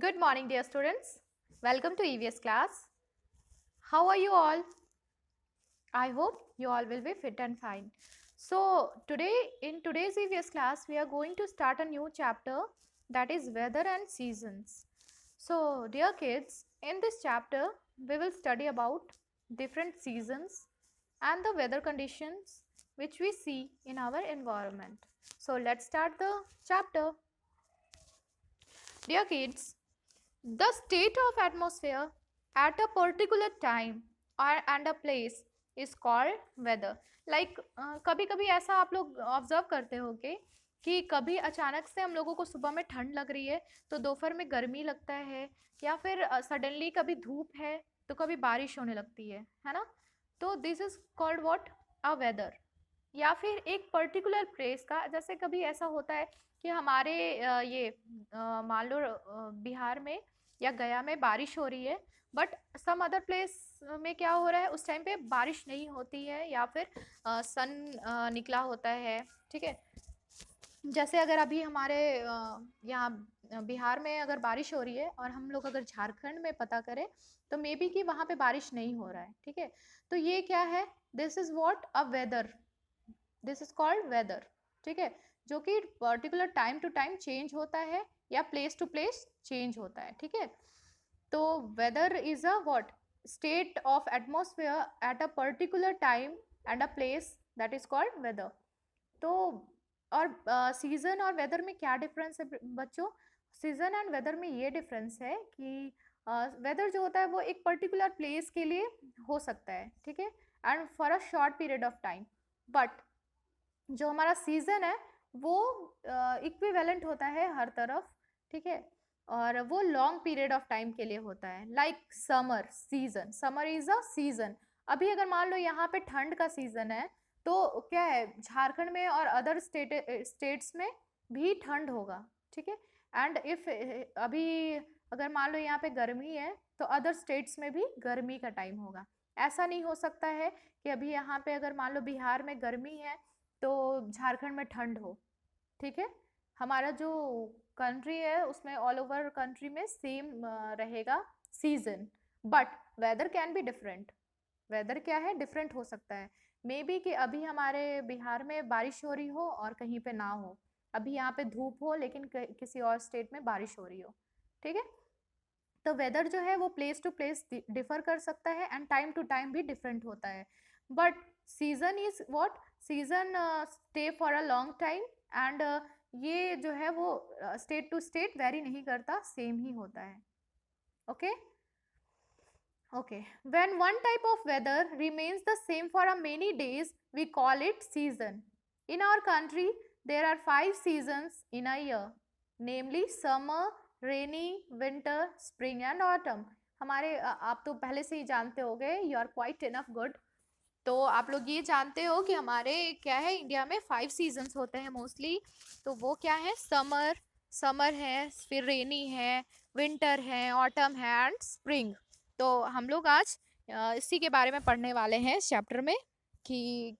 Good morning, dear students. Welcome to EVS class. How are you all? I hope you all will be fit and fine. So, in today's EVS class, we are going to start a new chapter, that is weather and seasons. So, dear kids, in this chapter, we will study about different seasons and the weather conditions which we see in our environment. So, let's start the chapter. Dear kids, the state of atmosphere at a particular time and a place is called weather. Like कभी कभी ऐसा आप लोग observe करते होगे कि कभी अचानक से हम लोगों को सुबह में ठंड लग रही है तो दोपहर में गर्मी लगता है, या फिर सडनली कभी धूप है तो कभी बारिश होने लगती है ना। तो this is called what, a weather. या फिर एक पर्टिकुलर प्लेस का, जैसे कभी ऐसा होता है कि हमारे मान लो बिहार में या गया में बारिश हो रही है, बट सम अदर प्लेस में क्या हो रहा है, उस टाइम पे बारिश नहीं होती है या फिर सन निकला होता है। ठीक है, जैसे अगर अभी हमारे यहाँ बिहार में अगर बारिश हो रही है और हम लोग अगर झारखंड में पता करें तो मे बी कि वहाँ पे बारिश नहीं हो रहा है। ठीक है, तो ये क्या है, this is what, a weather. This is called weather. ठीक है, जो कि particular time to time change होता है या प्लेस टू प्लेस चेंज होता है। ठीक है, तो weather is a what, state of atmosphere at a particular time and a place, that is called weather. तो और सीजन और वेदर में क्या डिफरेंस है बच्चों? सीजन एंड वेदर में ये डिफरेंस है कि वेदर जो होता है वो एक पर्टिकुलर प्लेस के लिए हो सकता है, ठीक है, and for a short period of time. But जो हमारा सीजन है वो इक्विवेलेंट होता है हर तरफ। ठीक है, और वो लॉन्ग पीरियड ऑफ टाइम के लिए होता है। Like summer season, summer is a season. अभी अगर मान लो यहाँ पे ठंड का सीजन है तो क्या है, झारखंड में और अदर स्टेट्स में भी ठंड होगा। ठीक है, एंड इफ अभी अगर मान लो यहाँ पे गर्मी है तो अदर स्टेट्स में भी गर्मी का टाइम होगा। ऐसा नहीं हो सकता है कि अभी यहाँ पे अगर मान लो बिहार में गर्मी है तो झारखंड में ठंड हो। ठीक है, हमारा जो कंट्री है उसमें ऑल ओवर कंट्री में सेम रहेगा season, but weather can be different. Weather क्या है, डिफरेंट हो सकता है। मे बी कि अभी हमारे बिहार में बारिश हो रही हो और कहीं पे ना हो, अभी यहाँ पे धूप हो लेकिन किसी और स्टेट में बारिश हो रही हो। ठीक है, तो वेदर जो है वो प्लेस टू प्लेस डिफर कर सकता है एंड टाइम टू टाइम भी डिफरेंट होता है। But season is what, season stay for a long time and ये जो है वो स्टेट टू स्टेट वेरी नहीं करता, सेम ही होता है। Okay okay, when one type of weather remains the same for a many days, we call it season. In our country there are 5 seasons in a year, namely summer, rainy, winter, spring and autumn. हमारे आप तो पहले से ही जानते होंगे, you are quite enough good. तो आप लोग ये जानते हो कि हमारे क्या है, इंडिया में 5 सीजन्स होते हैं मोस्टली। तो वो क्या है, समर, समर है, फिर रेनी है, विंटर है, ऑटम है एंड स्प्रिंग। तो हम लोग आज इसी के बारे में पढ़ने वाले हैं इस चैप्टर में कि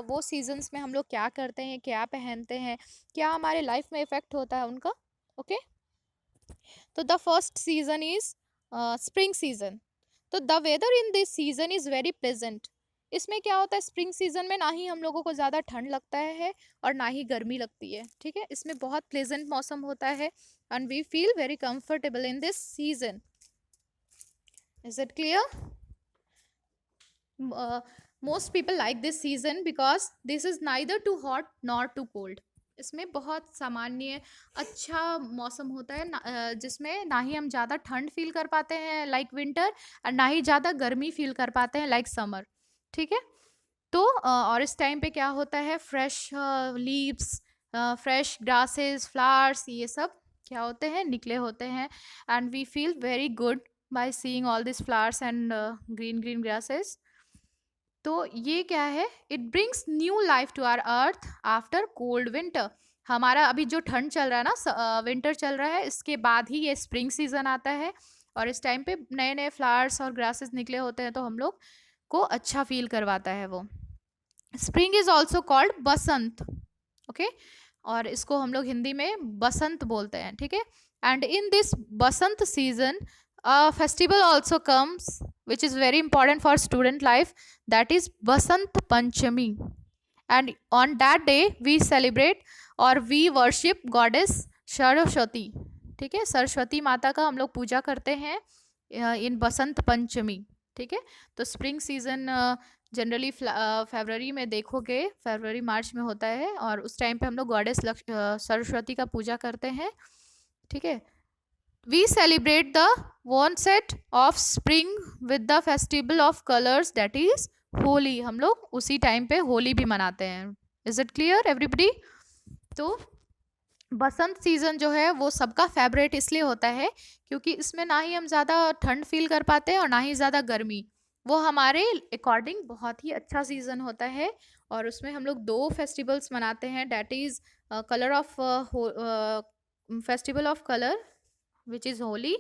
वो सीजन्स में हम लोग क्या करते हैं, क्या पहनते हैं, क्या हमारे लाइफ में इफेक्ट होता है उनका। ओके, तो the first season is spring season. तो the weather in this season is very pleasant. इसमें क्या होता है, स्प्रिंग सीजन में ना ही हम लोगों को ज़्यादा ठंड लगता है और ना ही गर्मी लगती है। ठीक है, इसमें बहुत प्लेजेंट मौसम होता है and we feel very comfortable in this season. Is it clear? Most people like this season because this is neither too hot nor too cold. इसमें बहुत सामान्य अच्छा मौसम होता है जिसमें ना ही हम ज़्यादा ठंड फील कर पाते हैं लाइक विंटर, और ना ही ज़्यादा गर्मी फील कर पाते हैं लाइक समर। ठीक है, तो और इस टाइम पे क्या होता है, fresh leaves, fresh grasses, flowers, ये सब क्या होते हैं, निकले होते हैं and we feel very good by seeing all this flowers and green green grasses. तो ये क्या है, it brings new life to our earth after cold winter. हमारा अभी जो ठंड चल रहा है ना, विंटर चल रहा है, इसके बाद ही ये स्प्रिंग सीजन आता है और इस टाइम पे नए नए फ्लावर्स और ग्रासेस निकले होते हैं तो हम लोग को अच्छा फील करवाता है वो। Spring is also called Basant. Okay, और इसको हम लोग हिंदी में बसंत बोलते हैं। ठीक है, And in this Basant season, a festival also comes which is very important for student life, that is Basant Panchami. And on that day we celebrate or we worship goddess Saraswati. ठीक है, सरस्वती माता का हम लोग पूजा करते हैं इन बसंत पंचमी. ठीक है, तो स्प्रिंग सीजन जनरली फरवरी में देखोगे, फरवरी मार्च में होता है, और उस टाइम पे हम लोग गॉडेस सरस्वती का पूजा करते हैं. ठीक है, we celebrate the onset of spring with the festival of colors, that is Holi. हम लोग उसी टाइम पे होली भी मनाते हैं. Is it clear everybody? तो बसंत सीजन जो है वो सबका फेवरेट इसलिए होता है क्योंकि इसमें ना ही हम ज़्यादा ठंड फील कर पाते हैं और ना ही ज़्यादा गर्मी. वो हमारे अकॉर्डिंग बहुत ही अच्छा सीजन होता है. और उसमें हम लोग 2 फेस्टिवल्स मनाते हैं, that is colour of festival of colour which is Holi,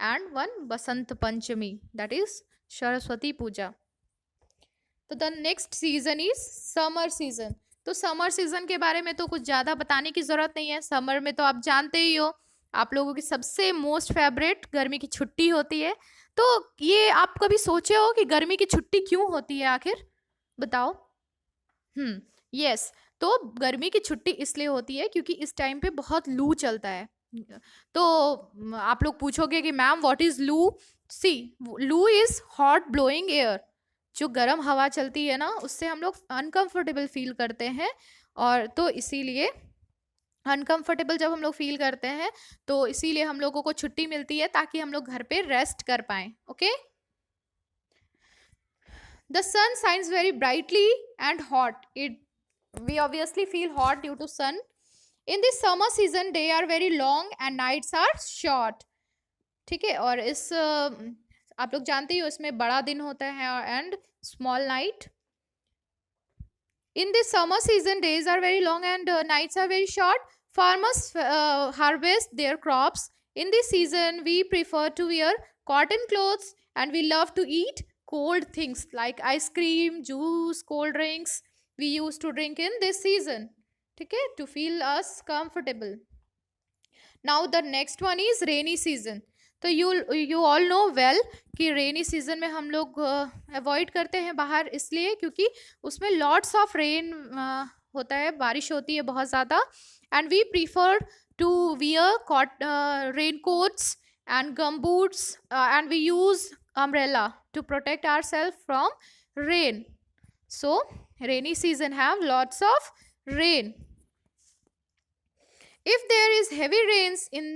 and one Basant Panchami, that is Saraswati Puja. तो the next season is summer season. तो समर सीजन के बारे में तो कुछ ज़्यादा बताने की ज़रूरत नहीं है. समर में तो आप जानते ही हो, आप लोगों की सबसे मोस्ट फेवरेट गर्मी की छुट्टी होती है. तो ये आप कभी सोचे हो कि गर्मी की छुट्टी क्यों होती है आखिर? बताओ. यस, तो गर्मी की छुट्टी इसलिए होती है क्योंकि इस टाइम पे बहुत लू चलता है. तो आप लोग पूछोगे कि मैम व्हाट इज लू? सी, लू इज हॉट ब्लोइंग एयर. जो गर्म हवा चलती है ना, उससे हम लोग अनकंफर्टेबल फील करते हैं. और तो इसीलिए अनकंफर्टेबल जब हम लोग फील करते हैं तो इसीलिए हम लोगों को छुट्टी मिलती है ताकि हम लोग घर पे रेस्ट कर पाएं. Okay. The sun shines very brightly and hot. It we obviously feel hot due to sun. In this summer season day are very long and nights are short. ठीक है, और इस आप लोग जानते ही हो इसमें बड़ा दिन होता है and small night. In this summer season days are very long and nights are very short. Farmers harvest their crops. In this season we prefer to wear cotton clothes and we love to eat cold things like ice cream, juice, cold drinks we used to drink in this season. ठीक है, to feel us comfortable. Now the next one is rainy season. तो you all know well कि rainy season में हम लोग avoid करते हैं बाहर इसलिए क्योंकि उसमें लॉट्स ऑफ रेन होता है, बारिश होती है बहुत ज़्यादा. And we prefer to wear rain coats and gumboots and we use umbrella to protect ourselves from rain. So rainy season have lots of rain. If there is heavy rains in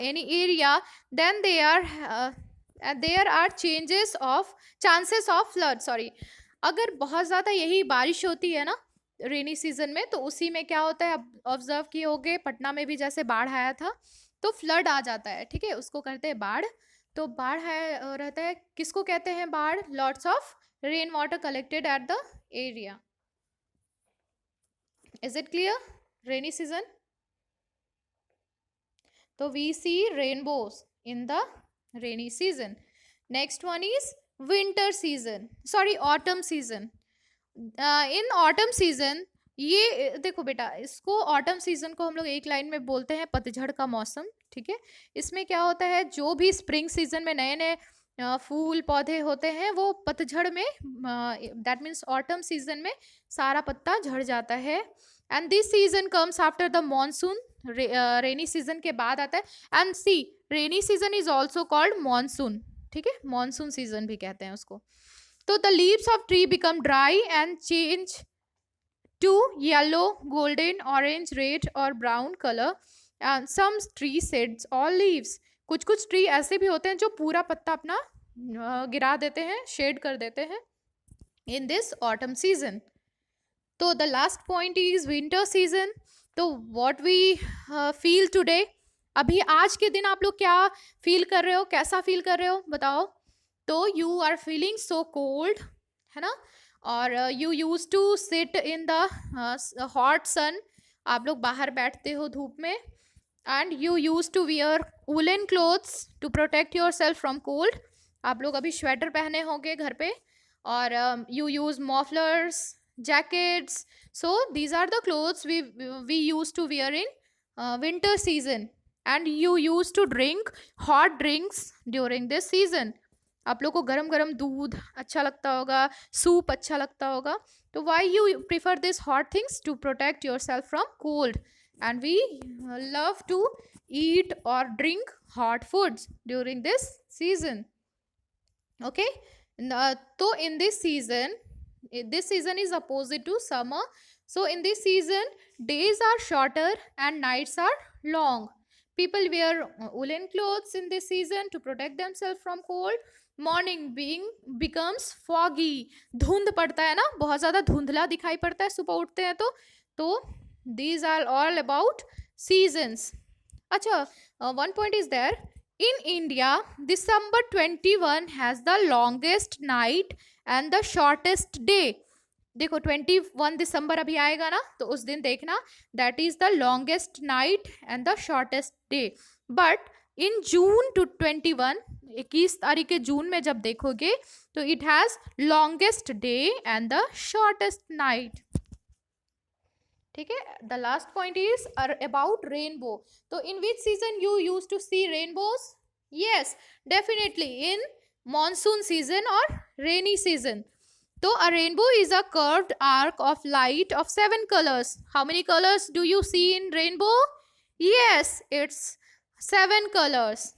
any area, then there are chances of flood. Sorry, अगर बहुत ज़्यादा यही बारिश होती है ना rainy season में, तो उसी में क्या होता है, ऑब्जर्व किए होगे पटना में भी जैसे बाढ़ आया था तो फ्लड आ जाता है. ठीक है, उसको कहते हैं बाढ़. तो बाढ़ है रहता है, किसको कहते हैं बाढ़? Lots of rain water collected at the area. Is it clear? Rainy season. तो we see rainbows in the rainy season. Next one is winter season, sorry autumn season. In autumn season, ये देखो बेटा, इसको autumn season को हम लोग एक line में बोलते हैं पतझड़ का मौसम. ठीक है, इसमें क्या होता है, जो भी स्प्रिंग सीजन में नए नए फूल पौधे होते हैं वो पतझड़ में, दैट मीन्स ऑटम सीजन में सारा पत्ता झड़ जाता है. And this season comes after the monsoon. Rainy season के बाद आता है. And see, rainy season is also called monsoon. ठीक है, मॉनसून सीजन भी कहते हैं उसको. तो the leaves of tree become dry and change to yellow, golden, orange, red or brown color. And some tree sheds all leaves. कुछ tree ऐसे भी होते हैं जो पूरा पत्ता अपना गिरा देते हैं, शेड कर देते हैं in this autumn season. तो the last point is winter season. तो what we feel today, अभी आज के दिन आप लोग क्या फील कर रहे हो, कैसा फील कर रहे हो बताओ. तो you are feeling so cold, है ना, और you use to sit in the hot sun. आप लोग बाहर बैठते हो धूप में. And you use to wear woollen clothes to protect yourself from cold. आप लोग अभी स्वेटर पहने होंगे घर पे. और you use mufflers, jackets. So these are the clothes we use to wear in winter season. And you use to drink hot drinks during this season. आप लोग को गरम गरम दूध अच्छा लगता होगा, सूप अच्छा लगता होगा. तो why you prefer this hot things? To protect yourself from cold. And we love to eat or drink hot foods during this season. Okay. So in this season is opposite to summer. So in this season days are shorter and nights are long. People wear woolen clothes in this season to protect themselves from cold. Morning being becomes foggy. धुंध पड़ता है ना, बहुत ज़्यादा धुंधला दिखाई पड़ता है सुबह उठते हैं तो these are all about seasons. अच्छा, one point is there. In India, December 21 has the longest night and the shortest day. देखो 21 दिसंबर अभी आएगा ना, तो उस दिन देखना that is the longest night and the shortest day. But in June to 21, 21 तारीख के जून में जब देखोगे तो it has longest day and the shortest night. ठीक है. The last point is about rainbow. तो in which season you use to see rainbows? Yes, definitely in monsoon season और रेनी सीजन. तो a rainbow is a curved arc of light of 7 colours. How many colours do you see in rainbow? Yes, it's 7 colours.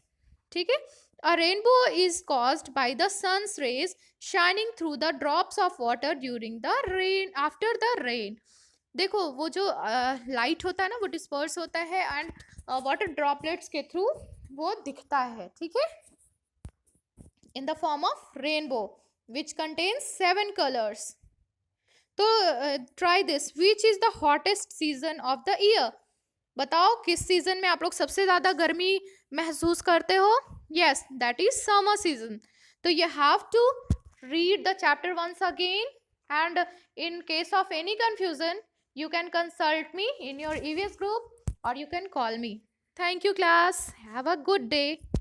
ठीक है. A rainbow is caused by the sun's rays shining through the drops of water during the rain, after the rain. देखो वो जो light होता है ना, वो disperse होता है एंड वाटर ड्रॉपलेट्स के थ्रू वो दिखता है. ठीक है, in the form of rainbow which contains 7 colours. तो try this. Which is the hottest season of the year? बताओ किस सीजन में आप लोग सबसे ज्यादा गर्मी महसूस करते हो? Yes, that is summer season. तो you have to read the chapter once again, and in case of any confusion you can consult me in your EVS group or you can call me. Thank you class. Have a good day.